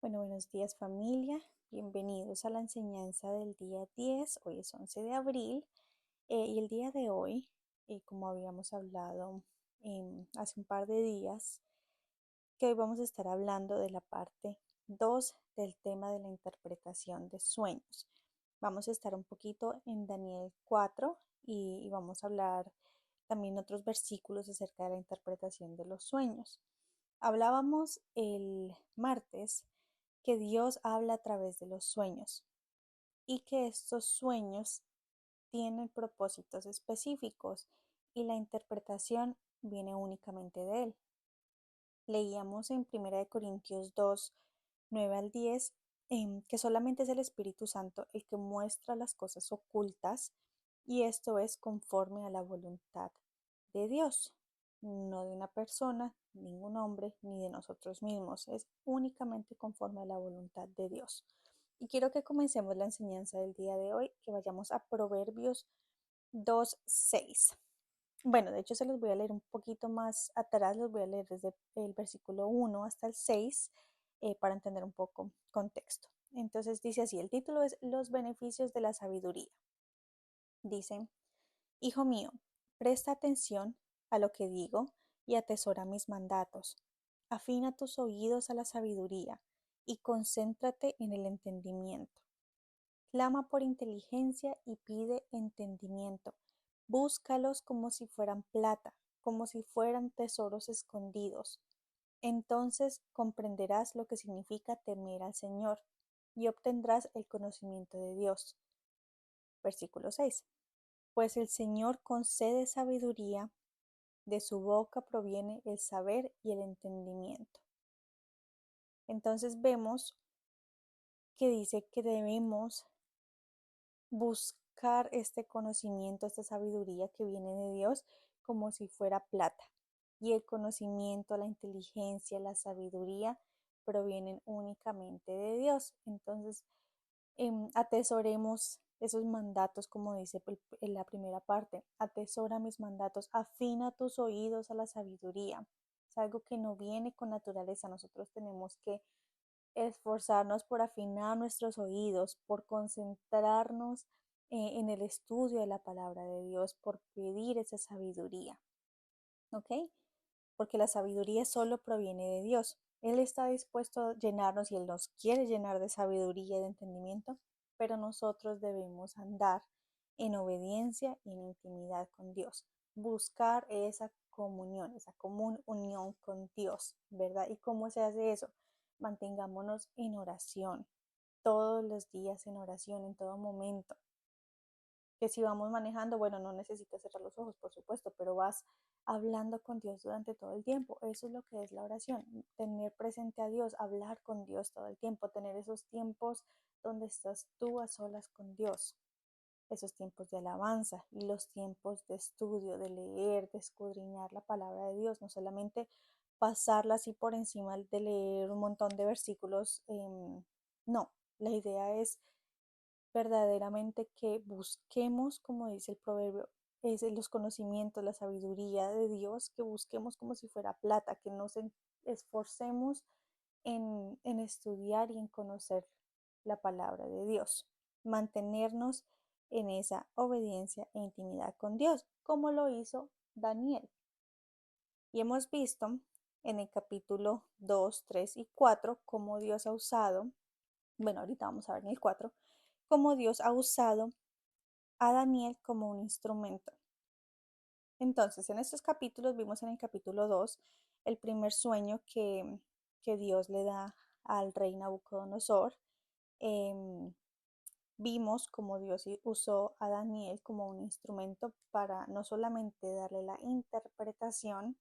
Bueno, buenos días familia, bienvenidos a la enseñanza del día 10. Hoy es 11 de abril y el día de hoy, como habíamos hablado hace un par de días, que hoy vamos a estar hablando de la parte 2 del tema de la interpretación de sueños. Vamos a estar un poquito en Daniel 4 y vamos a hablar también otros versículos acerca de la interpretación de los sueños. Hablábamos el martes que Dios habla a través de los sueños y que estos sueños tienen propósitos específicos y la interpretación viene únicamente de Él. Leíamos en 1 Corintios 2, 9 al 10, que solamente es el Espíritu Santo el que muestra las cosas ocultas y esto es conforme a la voluntad de Dios, no de una persona, ningún hombre, ni de nosotros mismos, es únicamente conforme a la voluntad de Dios. Y quiero que comencemos la enseñanza del día de hoy, que vayamos a Proverbios 2:6. Bueno, de hecho se los voy a leer un poquito más atrás, los voy a leer desde el versículo 1 hasta el 6 para entender un poco contexto. Entonces dice así, el título es Los beneficios de la sabiduría. Dice, Hijo mío, presta atención a lo que digo y atesora mis mandatos. Afina tus oídos a la sabiduría y concéntrate en el entendimiento. Clama por inteligencia y pide entendimiento. Búscalos como si fueran plata, como si fueran tesoros escondidos. Entonces comprenderás lo que significa temer al Señor y obtendrás el conocimiento de Dios. Versículo 6. Pues el Señor concede sabiduría, de su boca proviene el saber y el entendimiento. Entonces vemos que dice que debemos buscar este conocimiento, esta sabiduría que viene de Dios como si fuera plata. Y el conocimiento, la inteligencia, la sabiduría provienen únicamente de Dios. Entonces, atesoremos esos mandatos, como dice en la primera parte. Atesora mis mandatos, afina tus oídos a la sabiduría. Es algo que no viene con naturaleza. Nosotros tenemos que esforzarnos por afinar nuestros oídos, por concentrarnos en el estudio de la palabra de Dios, por pedir esa sabiduría, ¿ok? Porque la sabiduría solo proviene de Dios. Él está dispuesto a llenarnos y Él nos quiere llenar de sabiduría y de entendimiento, pero nosotros debemos andar en obediencia y en intimidad con Dios. Buscar esa comunión, esa común unión con Dios, ¿verdad? ¿Y cómo se hace eso? Mantengámonos en oración, todos los días en oración, en todo momento. Que si vamos manejando, bueno, no necesitas cerrar los ojos, por supuesto, pero vas hablando con Dios durante todo el tiempo. Eso es lo que es la oración, tener presente a Dios, hablar con Dios todo el tiempo, tener esos tiempos donde estás tú a solas con Dios, esos tiempos de alabanza y los tiempos de estudio, de leer, de escudriñar la palabra de Dios, no solamente pasarla así por encima de leer un montón de versículos. No, la idea es verdaderamente que busquemos, como dice el proverbio, es los conocimientos, la sabiduría de Dios, que busquemos como si fuera plata, que nos esforcemos en estudiar y en conocer la palabra de Dios, mantenernos en esa obediencia e intimidad con Dios, como lo hizo Daniel. Y hemos visto en el capítulo 2, 3 y 4 cómo Dios ha usado, bueno, ahorita vamos a ver en el 4, cómo Dios ha usado a Daniel como un instrumento. Entonces, en estos capítulos vimos en el capítulo 2 el primer sueño que Dios le da al rey Nabucodonosor. Vimos cómo Dios usó a Daniel como un instrumento para no solamente darle la interpretación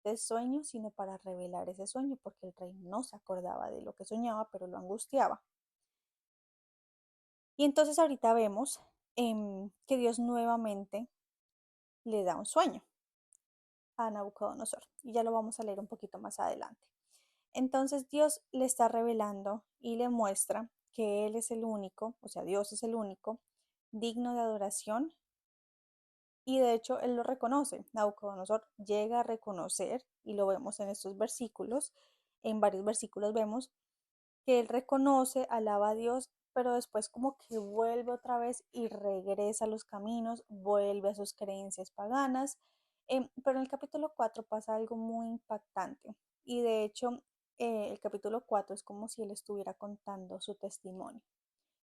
del sueño, sino para revelar ese sueño, porque el rey no se acordaba de lo que soñaba, pero lo angustiaba. Y entonces ahorita vemos que Dios nuevamente le da un sueño a Nabucodonosor. Y ya lo vamos a leer un poquito más adelante. Entonces Dios le está revelando y le muestra que Él es el único, o sea, Dios es el único, digno de adoración. Y de hecho Él lo reconoce. Nabucodonosor llega a reconocer, y lo vemos en estos versículos, en varios versículos vemos que él reconoce, alaba a Dios, pero después como que vuelve otra vez y regresa a los caminos, vuelve a sus creencias paganas. Pero en el capítulo 4 pasa algo muy impactante y de hecho el capítulo 4 es como si él estuviera contando su testimonio.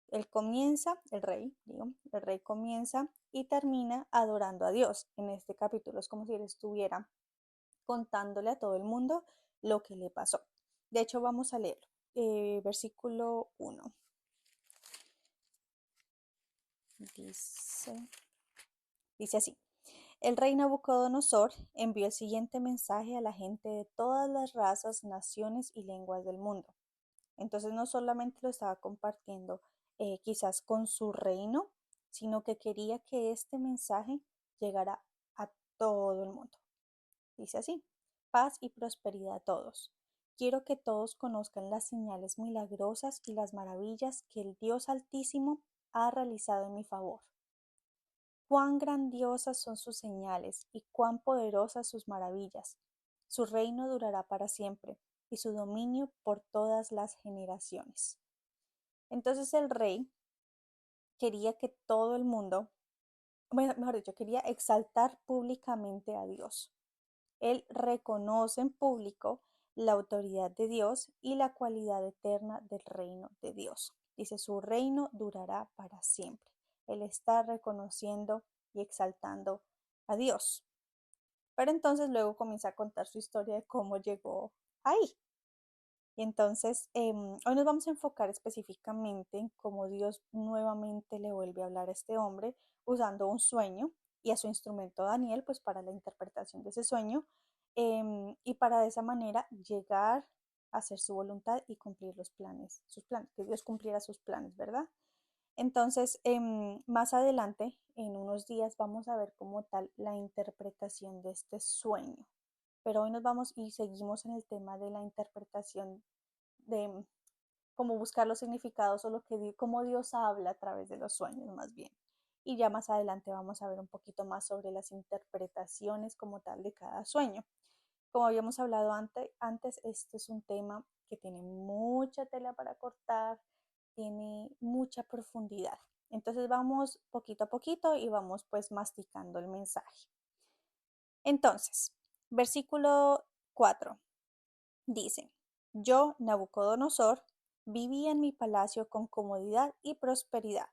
Él comienza, el rey comienza y termina adorando a Dios. En este capítulo es como si él estuviera contándole a todo el mundo lo que le pasó. De hecho, vamos a leerlo. Versículo 1. Dice así. El rey Nabucodonosor envió el siguiente mensaje a la gente de todas las razas, naciones y lenguas del mundo. Entonces no solamente lo estaba compartiendo quizás con su reino, sino que quería que este mensaje llegara a todo el mundo. Dice así, paz y prosperidad a todos. Quiero que todos conozcan las señales milagrosas y las maravillas que el Dios Altísimo ha realizado en mi favor. Cuán grandiosas son sus señales y cuán poderosas sus maravillas. Su reino durará para siempre y su dominio por todas las generaciones. Entonces el rey quería que todo el mundo, mejor dicho, quería exaltar públicamente a Dios. Él reconoce en público la autoridad de Dios y la cualidad eterna del reino de Dios. Dice, su reino durará para siempre. Él está reconociendo y exaltando a Dios. Pero entonces luego comienza a contar su historia de cómo llegó ahí. Y entonces, hoy nos vamos a enfocar específicamente en cómo Dios nuevamente le vuelve a hablar a este hombre usando un sueño y a su instrumento Daniel, pues para la interpretación de ese sueño, y para de esa manera llegar a hacer su voluntad y cumplir los planes, sus planes, que Dios cumpliera sus planes, ¿verdad? Entonces, más adelante, en unos días, vamos a ver como tal la interpretación de este sueño. Pero hoy nos vamos y seguimos en el tema de la interpretación de cómo buscar los significados o lo que cómo Dios habla a través de los sueños más bien. Y ya más adelante vamos a ver un poquito más sobre las interpretaciones como tal de cada sueño. Como habíamos hablado antes, este es un tema que tiene mucha tela para cortar, tiene mucha profundidad. Entonces vamos poquito a poquito y vamos pues masticando el mensaje. Entonces, versículo 4 dice, yo, Nabucodonosor, vivía en mi palacio con comodidad y prosperidad.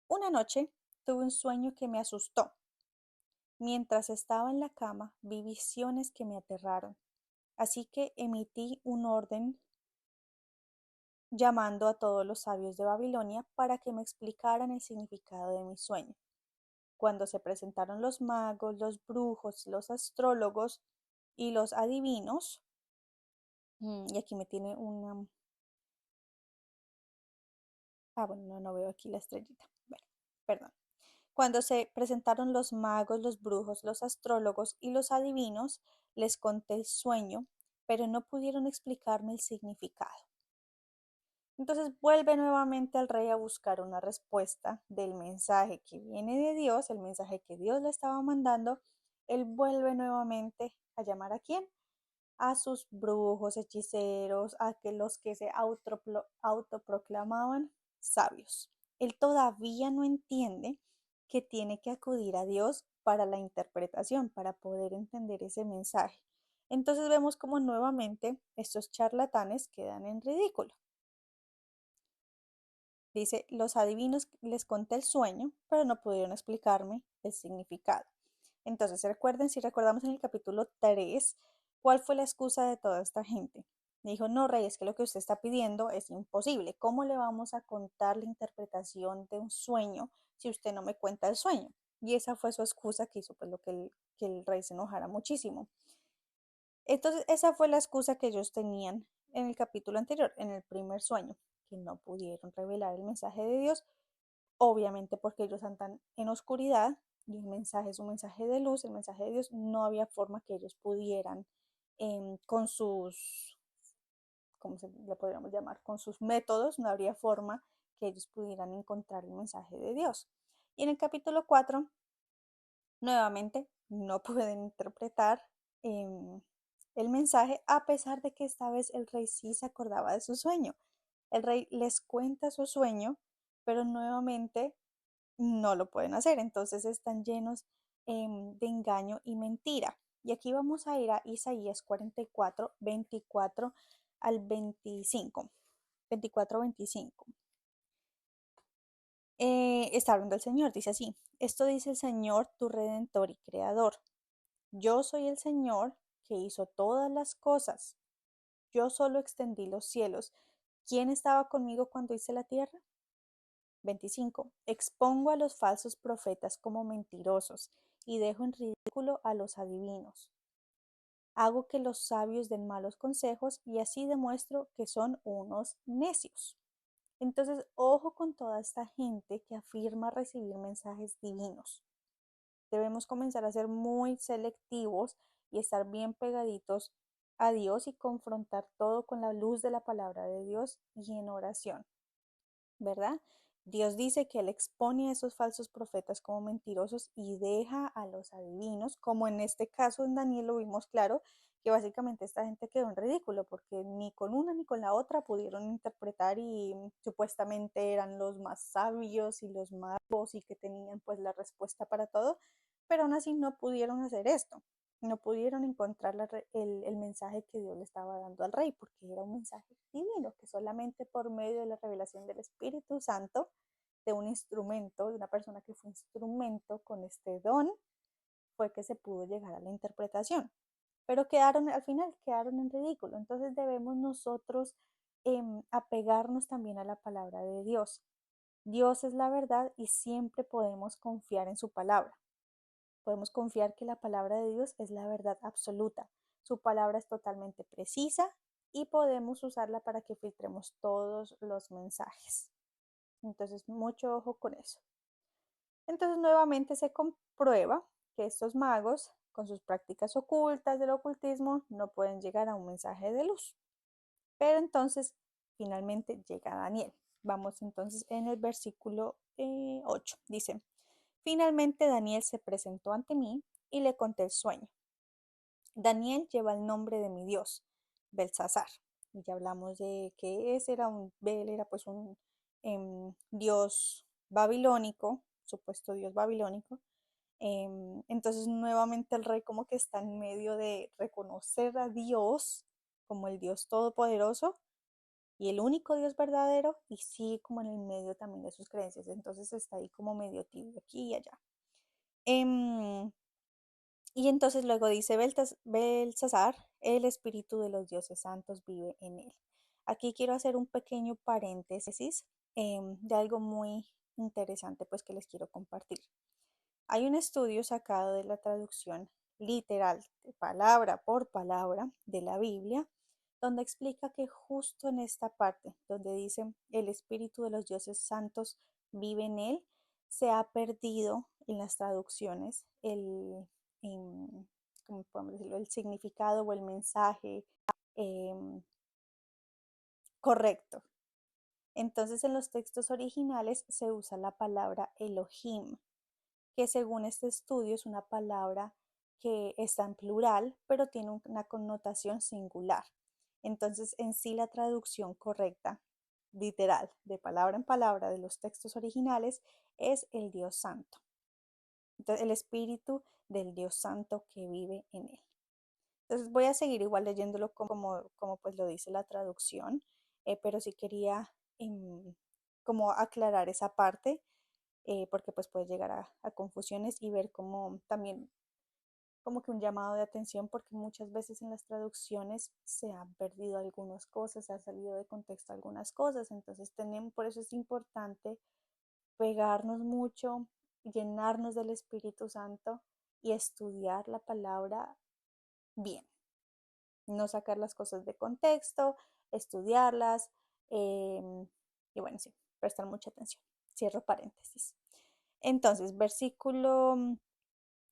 Una noche tuve un sueño que me asustó. Mientras estaba en la cama, vi visiones que me aterraron. Así que emití un orden llamando a todos los sabios de Babilonia para que me explicaran el significado de mi sueño. Cuando se presentaron los magos, los brujos, los astrólogos y los adivinos, y aquí me tiene una... bueno, no veo aquí la estrellita. Bueno, perdón. Cuando se presentaron los magos, los brujos, los astrólogos y los adivinos, les conté el sueño, pero no pudieron explicarme el significado. Entonces vuelve nuevamente al rey a buscar una respuesta del mensaje que viene de Dios, el mensaje que Dios le estaba mandando. Él vuelve nuevamente a llamar ¿a quién? A sus brujos, hechiceros, a los que se autoproclamaban sabios. Él todavía no entiende que tiene que acudir a Dios para la interpretación, para poder entender ese mensaje. Entonces vemos como nuevamente estos charlatanes quedan en ridículo. Dice, los adivinos les conté el sueño, pero no pudieron explicarme el significado. Entonces, recuerden, si recordamos en el capítulo 3, ¿cuál fue la excusa de toda esta gente? Dijo, no, rey, es que lo que usted está pidiendo es imposible. ¿Cómo le vamos a contar la interpretación de un sueño si usted no me cuenta el sueño? Y esa fue su excusa que hizo pues, que el rey se enojara muchísimo. Entonces, esa fue la excusa que ellos tenían en el capítulo anterior, en el primer sueño, que no pudieron revelar el mensaje de Dios, obviamente porque ellos andan en oscuridad y el mensaje es un mensaje de luz, el mensaje de Dios, no había forma que ellos pudieran con sus, ¿cómo se le podríamos llamar? Con sus métodos, no habría forma que ellos pudieran encontrar el mensaje de Dios. Y en el capítulo 4, nuevamente, no pueden interpretar el mensaje, a pesar de que esta vez el rey sí se acordaba de su sueño. El rey les cuenta su sueño, pero nuevamente no lo pueden hacer. Entonces están llenos de engaño y mentira. Y aquí vamos a ir a Isaías 44, 24 al 25. 24-25. Está hablando el Señor, dice así: Esto dice el Señor, tu Redentor y Creador. Yo soy el Señor que hizo todas las cosas. Yo solo extendí los cielos. ¿Quién estaba conmigo cuando hice la tierra? 25. Expongo a los falsos profetas como mentirosos y dejo en ridículo a los adivinos. Hago que los sabios den malos consejos y así demuestro que son unos necios. Entonces, ojo con toda esta gente que afirma recibir mensajes divinos. Debemos comenzar a ser muy selectivos y estar bien pegaditos a Dios y confrontar todo con la luz de la palabra de Dios y en oración, ¿verdad? Dios dice que Él expone a esos falsos profetas como mentirosos y deja a los adivinos, como en este caso en Daniel lo vimos claro, que básicamente esta gente quedó en ridículo porque ni con una ni con la otra pudieron interpretar y supuestamente eran los más sabios y los más y que tenían pues la respuesta para todo, pero aún así no pudieron hacer esto. No pudieron encontrar el mensaje que Dios le estaba dando al rey, porque era un mensaje divino, que solamente por medio de la revelación del Espíritu Santo, de un instrumento, de una persona que fue instrumento con este don, fue que se pudo llegar a la interpretación. Pero al final quedaron en ridículo. Entonces debemos nosotros apegarnos también a la palabra de Dios. Dios es la verdad y siempre podemos confiar en su palabra. Podemos confiar que la palabra de Dios es la verdad absoluta. Su palabra es totalmente precisa y podemos usarla para que filtremos todos los mensajes. Entonces, mucho ojo con eso. Entonces, nuevamente se comprueba que estos magos, con sus prácticas ocultas del ocultismo, no pueden llegar a un mensaje de luz. Pero entonces, finalmente llega Daniel. Vamos entonces en el versículo 8. Dice: Finalmente Daniel se presentó ante mí y le conté el sueño. Daniel lleva el nombre de mi Dios, Belsasar. Y ya hablamos de que Bel era pues un dios babilónico, supuesto dios babilónico. Entonces nuevamente el rey como que está en medio de reconocer a Dios como el Dios todopoderoso y el único Dios verdadero, y sí como en el medio también de sus creencias. Entonces está ahí como medio tibio aquí y allá. Y entonces luego dice Belsasar, el espíritu de los dioses santos vive en él. Aquí quiero hacer un pequeño paréntesis de algo muy interesante pues que les quiero compartir. Hay un estudio sacado de la traducción literal, de palabra por palabra, de la Biblia, donde explica que justo en esta parte, donde dice el espíritu de los dioses santos vive en él, se ha perdido en las traducciones ¿cómo podemos decirlo? El significado o el mensaje em, correcto. Entonces, en los textos originales se usa la palabra Elohim, que según este estudio es una palabra que está en plural, pero tiene una connotación singular. Entonces, en sí la traducción correcta, literal, de palabra en palabra de los textos originales, es el Dios Santo. Entonces, el espíritu del Dios Santo que vive en él. Entonces voy a seguir igual leyéndolo como pues lo dice la traducción, pero sí quería como aclarar esa parte, porque pues puede llegar a confusiones y ver como también como que un llamado de atención, porque muchas veces en las traducciones se han perdido algunas cosas, se ha salido de contexto algunas cosas, entonces por eso es importante pegarnos mucho, llenarnos del Espíritu Santo y estudiar la palabra bien. No sacar las cosas de contexto, estudiarlas y bueno, sí, prestar mucha atención. Cierro paréntesis. Entonces, versículo,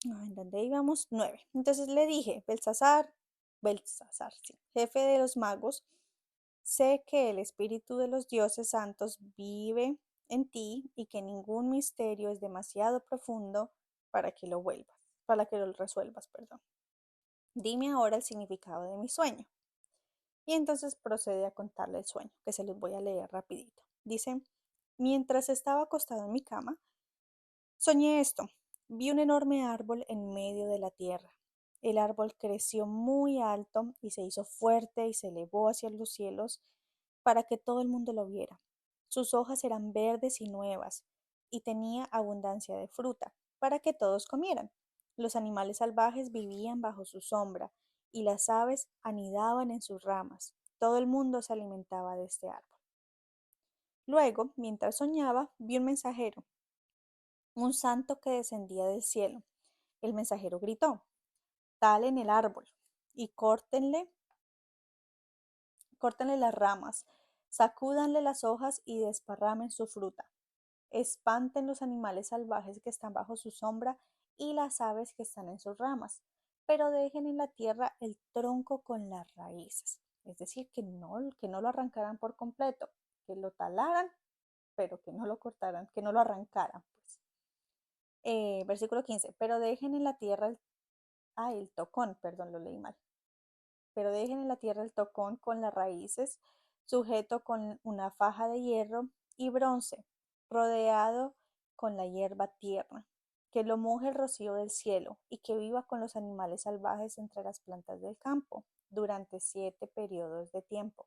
¿en dónde íbamos? 9. Entonces le dije, Belsasar, sí, jefe de los magos, sé que el espíritu de los dioses santos vive en ti y que ningún misterio es demasiado profundo para que lo resuelvas, perdón. Dime ahora el significado de mi sueño. Y entonces procede a contarle el sueño, que se los voy a leer rapidito. Dice, mientras estaba acostado en mi cama, soñé esto. Vi un enorme árbol en medio de la tierra. El árbol creció muy alto y se hizo fuerte y se elevó hacia los cielos para que todo el mundo lo viera. Sus hojas eran verdes y nuevas y tenía abundancia de fruta para que todos comieran. Los animales salvajes vivían bajo su sombra y las aves anidaban en sus ramas. Todo el mundo se alimentaba de este árbol. Luego, mientras soñaba, vi un mensajero, un santo que descendía del cielo. El mensajero gritó, talen el árbol y córtenle las ramas, sacúdanle las hojas y desparramen su fruta. Espanten los animales salvajes que están bajo su sombra y las aves que están en sus ramas, pero dejen en la tierra el tronco con las raíces. Es decir, que no lo arrancaran por completo, que lo talaran, pero que no lo cortaran, que no lo arrancaran. Pues. Versículo 15, pero dejen en la tierra el tocón, perdón, lo leí mal. Pero dejen en la tierra el tocón con las raíces, sujeto con una faja de hierro y bronce, rodeado con la hierba tierna, que lo moje el rocío del cielo y que viva con los animales salvajes entre las plantas del campo durante 7 periodos de tiempo,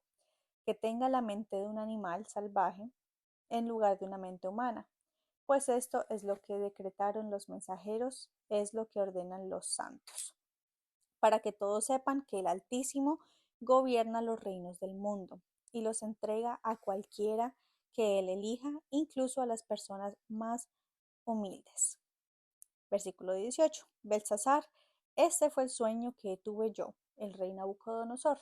que tenga la mente de un animal salvaje en lugar de una mente humana, pues esto es lo que decretaron los mensajeros, es lo que ordenan los santos para que todos sepan que el Altísimo gobierna los reinos del mundo y los entrega a cualquiera que él elija, incluso a las personas más humildes. Versículo 18. Belsasar, este fue el sueño que tuve yo, el rey Nabucodonosor.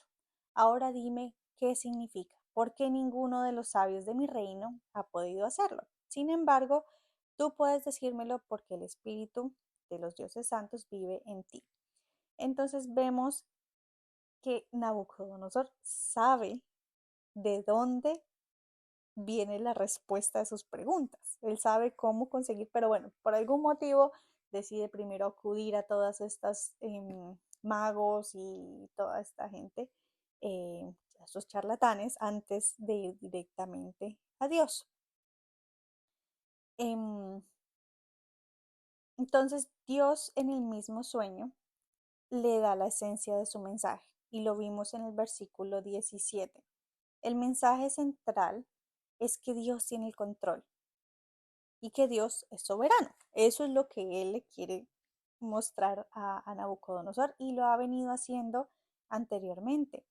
Ahora dime qué significa, porque ninguno de los sabios de mi reino ha podido hacerlo. Sin embargo, tú puedes decírmelo porque el Espíritu de los dioses santos vive en ti. Entonces vemos que Nabucodonosor sabe de dónde viene la respuesta a sus preguntas. Él sabe cómo conseguir, pero bueno, por algún motivo decide primero acudir a todas estas magos y toda esta gente, a estos charlatanes, antes de ir directamente a Dios. Entonces Dios en el mismo sueño le da la esencia de su mensaje y lo vimos en el versículo 17. El mensaje central es que Dios tiene el control y que Dios es soberano. Eso es lo que él le quiere mostrar a Nabucodonosor y lo ha venido haciendo anteriormente.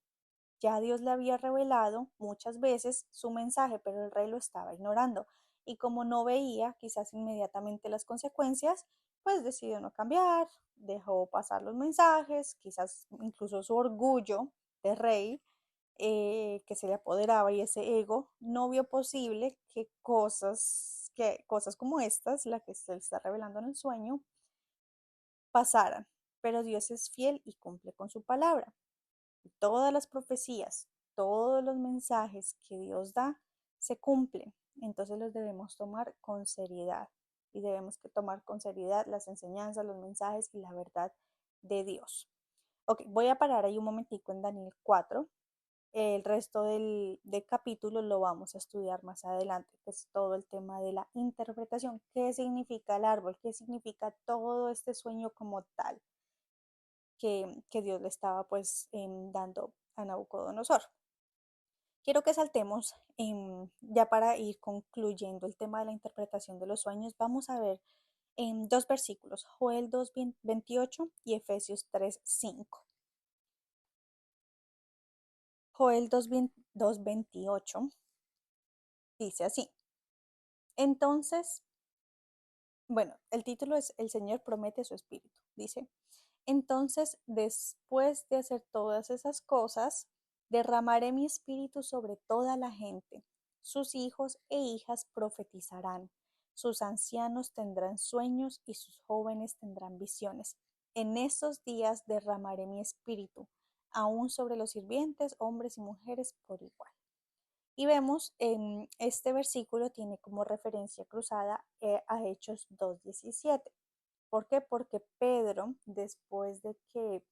Ya Dios le había revelado muchas veces su mensaje, pero el rey lo estaba ignorando. Y como no veía quizás inmediatamente las consecuencias, pues decidió no cambiar, dejó pasar los mensajes, quizás incluso su orgullo de rey que se le apoderaba y ese ego no vio posible que cosas como estas, la que se le está revelando en el sueño, pasaran. Pero Dios es fiel y cumple con su palabra. Todas las profecías, todos los mensajes que Dios da, se cumplen. Entonces los debemos tomar con seriedad. Y debemos que tomar con seriedad las enseñanzas, los mensajes y la verdad de Dios. Ok, voy a parar ahí un momentico en Daniel 4. El resto del capítulo lo vamos a estudiar más adelante, que es todo el tema de la interpretación. ¿Qué significa el árbol? ¿Qué significa todo este sueño como tal que Dios le estaba pues dando a Nabucodonosor? Quiero que saltemos ya para ir concluyendo el tema de la interpretación de los sueños. Vamos a ver en dos versículos, Joel 2:28 y Efesios 3:5. Joel 2:28 dice así. Entonces, bueno, el título es El Señor promete su espíritu. Dice, entonces, después de hacer todas esas cosas, derramaré mi espíritu sobre toda la gente. Sus hijos e hijas profetizarán. Sus ancianos tendrán sueños y sus jóvenes tendrán visiones. En esos días derramaré mi espíritu, aún sobre los sirvientes, hombres y mujeres por igual. Y vemos en este versículo tiene como referencia cruzada a Hechos 2:17. ¿Por qué? Porque Pedro, después de que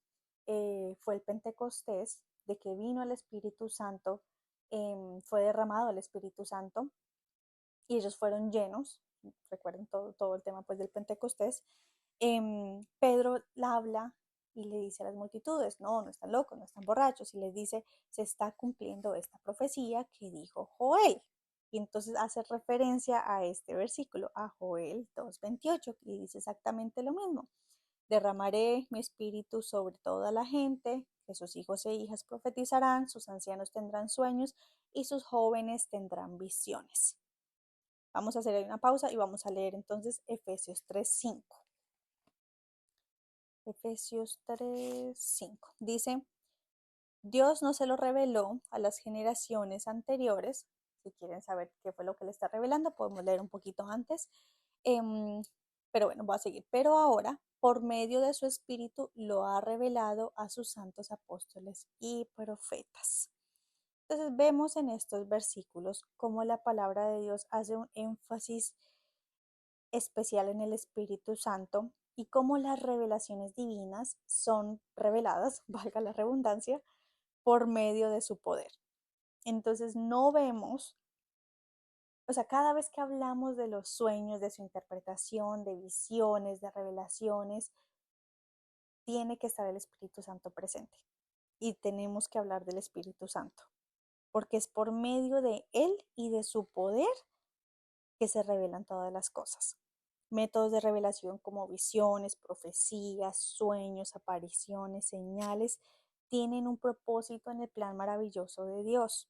fue el Pentecostés, de que vino el Espíritu Santo, fue derramado el Espíritu Santo y ellos fueron llenos, recuerden todo el tema pues del Pentecostés, Pedro la habla y le dice a las multitudes, no están locos, no están borrachos, y les dice, se está cumpliendo esta profecía que dijo Joel. Y entonces hace referencia a este versículo, a Joel 2:28, y dice exactamente lo mismo. Derramaré mi espíritu sobre toda la gente, que sus hijos e hijas profetizarán, sus ancianos tendrán sueños y sus jóvenes tendrán visiones. Vamos a hacer ahí una pausa y vamos a leer entonces Efesios 3:5. Efesios 3:5 dice, Dios no se lo reveló a las generaciones anteriores. Si quieren saber qué fue lo que le está revelando, podemos leer un poquito antes. Pero bueno, voy a seguir. Pero ahora, por medio de su Espíritu, lo ha revelado a sus santos apóstoles y profetas. Entonces vemos en estos versículos cómo la palabra de Dios hace un énfasis especial en el Espíritu Santo y cómo las revelaciones divinas son reveladas, valga la redundancia, por medio de su poder. Entonces no vemos, o sea, cada vez que hablamos de los sueños, de su interpretación, de visiones, de revelaciones, tiene que estar el Espíritu Santo presente. Y tenemos que hablar del Espíritu Santo, porque es por medio de Él y de su poder que se revelan todas las cosas. Métodos de revelación como visiones, profecías, sueños, apariciones, señales, tienen un propósito en el plan maravilloso de Dios.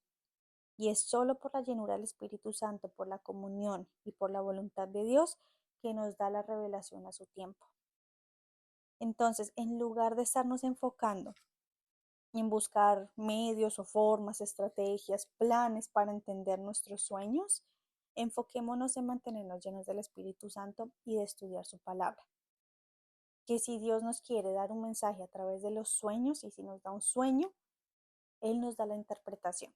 Y es solo por la llenura del Espíritu Santo, por la comunión y por la voluntad de Dios que nos da la revelación a su tiempo. Entonces, en lugar de estarnos enfocando en buscar medios o formas, estrategias, planes para entender nuestros sueños, enfoquémonos en mantenernos llenos del Espíritu Santo y de estudiar su palabra. Que si Dios nos quiere dar un mensaje a través de los sueños, y si nos da un sueño, Él nos da la interpretación.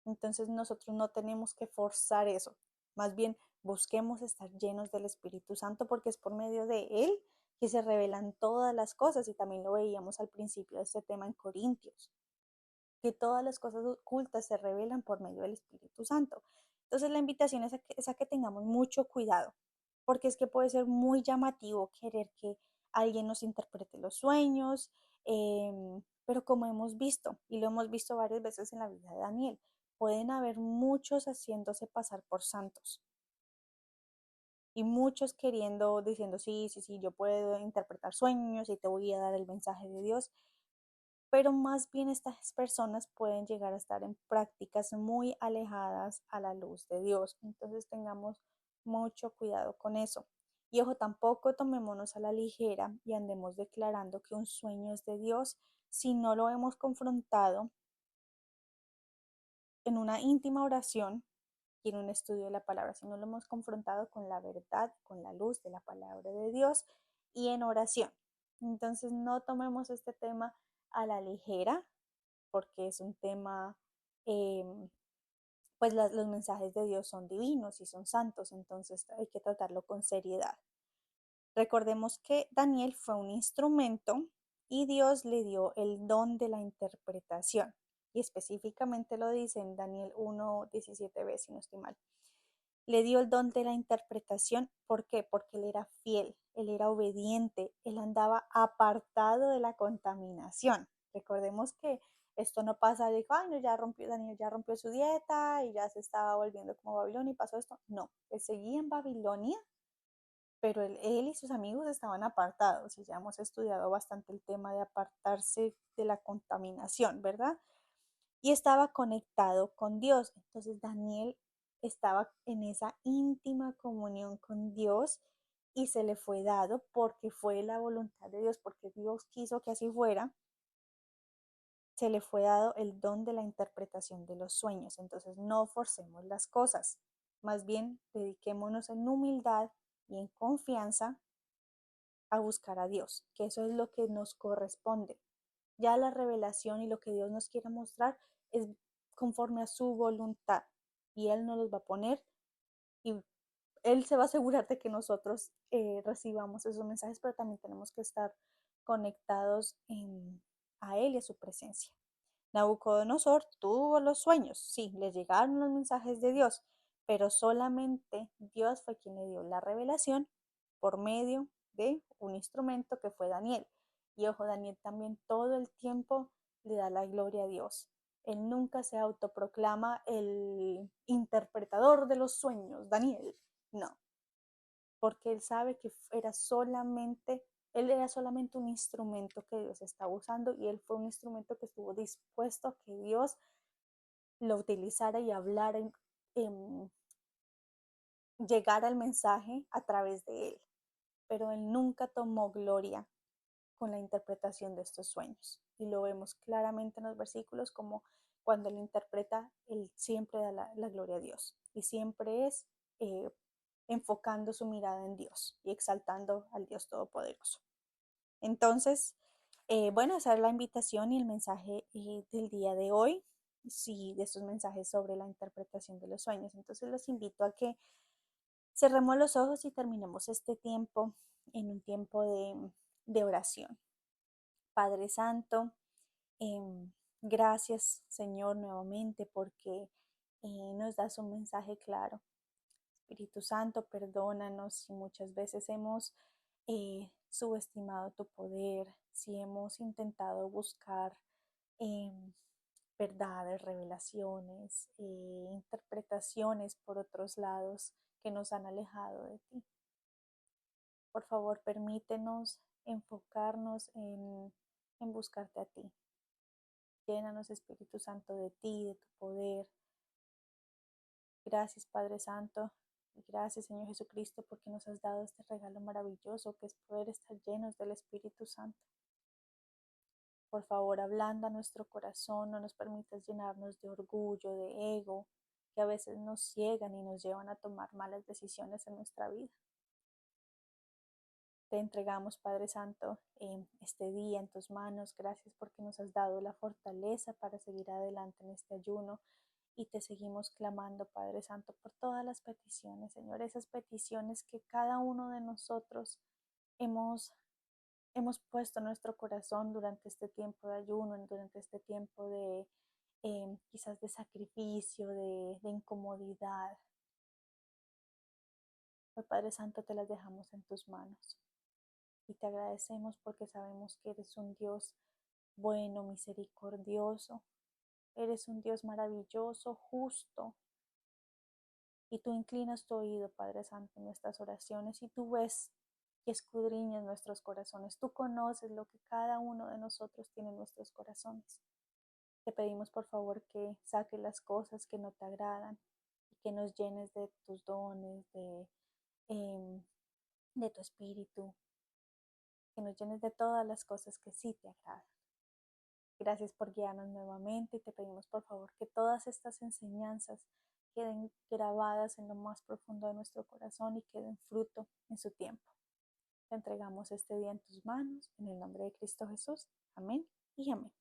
Entonces nosotros no tenemos que forzar eso. Más bien busquemos estar llenos del Espíritu Santo porque es por medio de Él que se revelan todas las cosas, y también lo veíamos al principio de este tema en Corintios, que todas las cosas ocultas se revelan por medio del Espíritu Santo. Entonces la invitación es a que tengamos mucho cuidado, porque es que puede ser muy llamativo querer que alguien nos interprete los sueños, pero como hemos visto, y lo hemos visto varias veces en la vida de Daniel, pueden haber muchos haciéndose pasar por santos y muchos queriendo, diciendo, sí, sí, sí, yo puedo interpretar sueños y te voy a dar el mensaje de Dios, pero más bien estas personas pueden llegar a estar en prácticas muy alejadas a la luz de Dios. Entonces tengamos mucho cuidado con eso. Y ojo, tampoco tomémonos a la ligera y andemos declarando que un sueño es de Dios si no lo hemos confrontado en una íntima oración y en un estudio de la palabra, si no lo hemos confrontado con la verdad, con la luz de la palabra de Dios y en oración. Entonces no tomemos este tema a la ligera, porque es un tema, eh, pues los mensajes de Dios son divinos y son santos, entonces hay que tratarlo con seriedad. Recordemos que Daniel fue un instrumento y Dios le dio el don de la interpretación. Y específicamente lo dice en Daniel 1:17b, si no estoy mal. Le dio el don de la interpretación. ¿Por qué? Porque él era fiel, él era obediente, él andaba apartado de la contaminación. Recordemos que esto no pasa de, ay, no, ya rompió, Daniel ya rompió su dieta y ya se estaba volviendo como Babilonia y pasó esto. No, él seguía en Babilonia, pero él y sus amigos estaban apartados, y ya hemos estudiado bastante el tema de apartarse de la contaminación, ¿verdad? Y estaba conectado con Dios. Entonces Daniel estaba en esa íntima comunión con Dios y se le fue dado porque fue la voluntad de Dios, porque Dios quiso que así fuera. Se le fue dado el don de la interpretación de los sueños. Entonces no forcemos las cosas, más bien dediquémonos en humildad y en confianza a buscar a Dios, que eso es lo que nos corresponde. Ya la revelación y lo que Dios nos quiere mostrar es conforme a su voluntad, y Él nos los va a poner, y Él se va a asegurar de que nosotros recibamos esos mensajes, pero también tenemos que estar conectados a Él y a su presencia. Nabucodonosor tuvo los sueños, sí, le llegaron los mensajes de Dios, pero solamente Dios fue quien le dio la revelación por medio de un instrumento que fue Daniel. Y ojo, Daniel también todo el tiempo le da la gloria a Dios. Él nunca se autoproclama el interpretador de los sueños, Daniel. No, porque él sabe que él era solamente un instrumento que Dios estaba usando y él fue un instrumento que estuvo dispuesto a que Dios lo utilizara y hablara, llegara el mensaje a través de él. Pero él nunca tomó gloria con la interpretación de estos sueños. Y lo vemos claramente en los versículos como cuando él interpreta, él siempre da la gloria a Dios y siempre es eh, enfocando su mirada en Dios y exaltando al Dios Todopoderoso. Entonces, bueno, esa es la invitación y el mensaje del día de hoy, sí, de estos mensajes sobre la interpretación de los sueños. Entonces, los invito a que cerremos los ojos y terminemos este tiempo en un tiempo de oración. Padre Santo, eh, gracias Señor nuevamente porque nos das un mensaje claro. Espíritu Santo, perdónanos si muchas veces hemos subestimado tu poder, si hemos intentado buscar eh, verdades, revelaciones, interpretaciones por otros lados que nos han alejado de ti. Por favor, permítenos enfocarnos en buscarte a ti. Llénanos, Espíritu Santo, de ti, de tu poder. Gracias, Padre Santo. Y gracias, Señor Jesucristo, porque nos has dado este regalo maravilloso que es poder estar llenos del Espíritu Santo. Por favor, ablanda nuestro corazón, no nos permitas llenarnos de orgullo, de ego, que a veces nos ciegan y nos llevan a tomar malas decisiones en nuestra vida. Te entregamos, Padre Santo, este día en tus manos. Gracias porque nos has dado la fortaleza para seguir adelante en este ayuno. Y te seguimos clamando, Padre Santo, por todas las peticiones, Señor, esas peticiones que cada uno de nosotros hemos, hemos puesto en nuestro corazón durante este tiempo de ayuno, durante este tiempo de quizás de sacrificio, de incomodidad. Pues, Padre Santo, te las dejamos en tus manos. Y te agradecemos porque sabemos que eres un Dios bueno, misericordioso. Eres un Dios maravilloso, justo. Y tú inclinas tu oído, Padre Santo, en nuestras oraciones y tú ves y escudriñas nuestros corazones. Tú conoces lo que cada uno de nosotros tiene en nuestros corazones. Te pedimos por favor que saques las cosas que no te agradan y que nos llenes de tus dones, de tu espíritu, que nos llenes de todas las cosas que sí te agradan. Gracias por guiarnos nuevamente y te pedimos por favor que todas estas enseñanzas queden grabadas en lo más profundo de nuestro corazón y queden fruto en su tiempo. Te entregamos este día en tus manos, en el nombre de Cristo Jesús. Amén y amén.